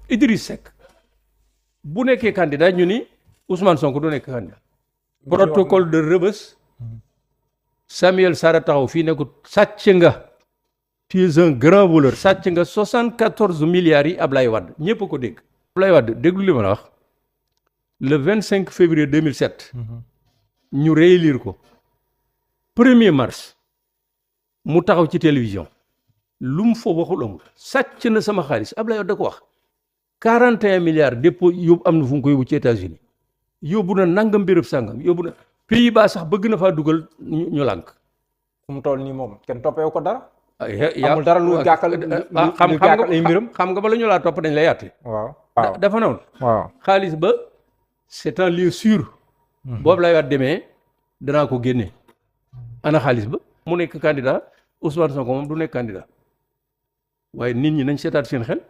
Idriss Seck bu nekkee candidat ñu ni Ousmane Sonko du nekk candidat. protocole de Rebeuss Samuel Sarr taxaw fii ne ko sàcc nga. tu es un grand voleur sàcc nga 74 milliards yi Ablaye Wade ñëpp a ko dégg. Ablaye Wade déglu li ma la wax le 25 février 2007. ñu réélire ko 1er mars mu taxaw ci télévision lu mu fa waxul amul sàcc na sama xaalis Ablaye Wade da ko wax 41 milliards dépôt yóbbu am na fu mu ko yóbbu ci États-Unis yóbbu na nangam béréb sàngam yóbbu na Pays-Bas sax bëgg na faa dugal ñu lànk. fu mu toll nii moom kenn toppeewu ko dara. amul dara lu gàkkal ay mbiram. xam nga bala ñu laa topp dañ lay yàtte. waaw dafa noonu. waaw xaalis ba c'est un lieu sûr. boobu lay waat demee danaa ko génne. ana xaalis ba. mu nekk candidat Ousmane Sonko moom du nekk candidat waaye nit ñi nañ seetaat seen xel.